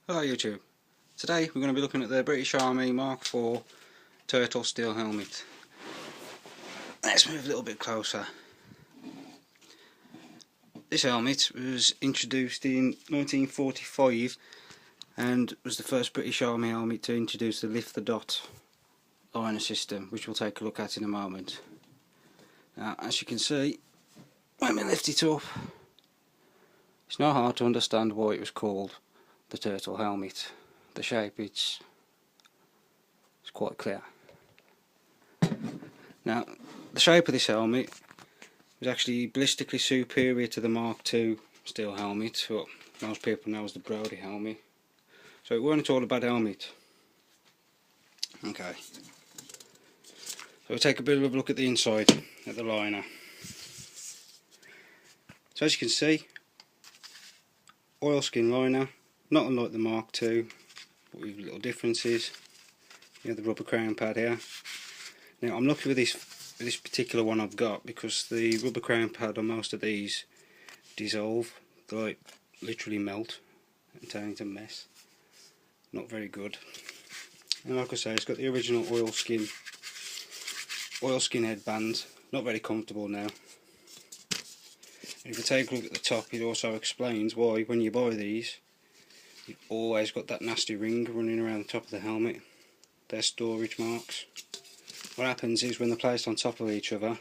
Hello YouTube. Today we're going to be looking at the British Army Mk4 turtle steel helmet. Let's move a little bit closer. This helmet was introduced in 1945 and was the first British Army helmet to introduce the lift the dot liner system, which we'll take a look at in a moment. Now, as you can see, when we lift it up, it's not hard to understand why it was called the turtle helmet. The shape it's quite clear. Now, the shape of this helmet was actually ballistically superior to the Mark II steel helmet, what most people know as the Brody helmet. So it weren't all a bad helmet. Okay. So we'll take a bit of a look at the inside, at the liner. So as you can see, oilskin liner, not unlike the Mark II, but with little differences. You have the rubber crown pad here. Now I'm lucky with this particular one I've got, because the rubber crown pad on most of these dissolve. They like literally melt and turn into a mess. Not very good. And like I say, it's got the original oilskin headband. Not very comfortable now. And if you take a look at the top, it also explains why when you buy these, you've always got that nasty ring running around the top of the helmet. They're storage marks. What happens is when they're placed on top of each other,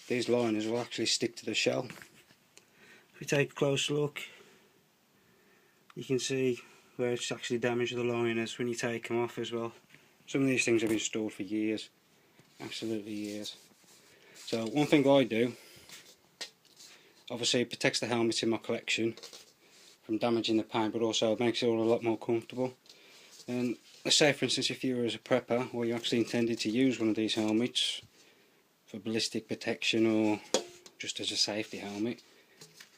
these liners will actually stick to the shell. If you take a close look, you can see where it's actually damaged the liners when you take them off as well. Some of these things have been stored for years, absolutely years. So one thing I do, obviously it protects the helmet in my collection from damaging the paint, but also makes it all a lot more comfortable. And let's say for instance if you were as a prepper, or you actually intended to use one of these helmets for ballistic protection or just as a safety helmet,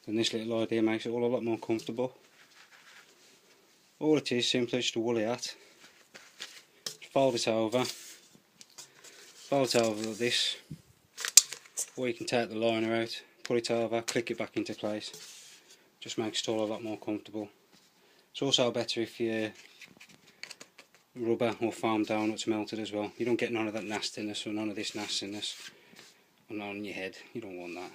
then this little idea makes it all a lot more comfortable. All it is simply just a woolly hat. Fold it over like this, or you can take the liner out, pull it over, click it back into place. Just makes it all a lot more comfortable. It's also better if your rubber or foam donuts melted as well. You don't get none of that nastiness or none of this nastiness on your head. You don't want that.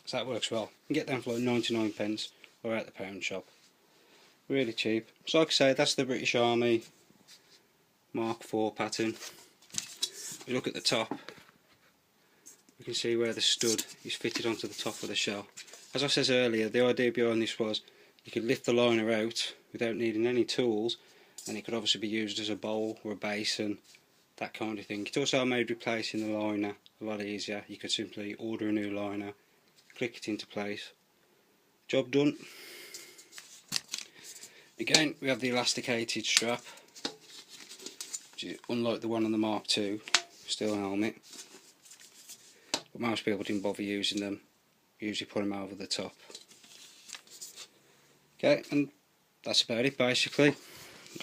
So that works well. You can get them for like 99p or at the pound shop. Really cheap. So like I say, that's the British Army Mark IV pattern. If you look at the top, you can see where the stud is fitted onto the top of the shell. As I said earlier, the idea behind this was you could lift the liner out without needing any tools, and it could obviously be used as a bowl or a basin, that kind of thing. It also made replacing the liner a lot easier. You could simply order a new liner, click it into place, job done. Again, we have the elasticated strap, which is unlike the one on the Mark II steel helmet, but most people didn't bother using them, usually put them over the top. Okay, and that's about it basically.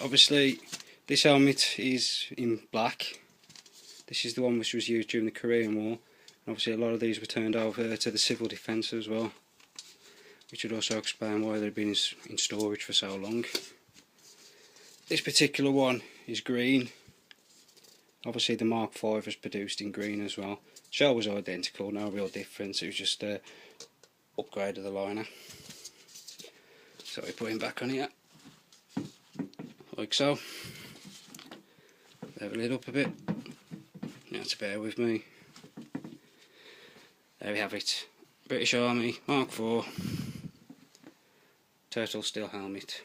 Obviously this helmet is in black. This is the one which was used during the Korean War, and obviously a lot of these were turned over to the civil defence as well, which would also explain why they've been in storage for so long. This particular one is green. Obviously the Mark V was produced in green as well. Shell was identical, no real difference, it was just an upgrade of the liner. So we put him back on here, like so. Level it up a bit. You have to bear with me. There we have it. British Army Mark IV turtle steel helmet.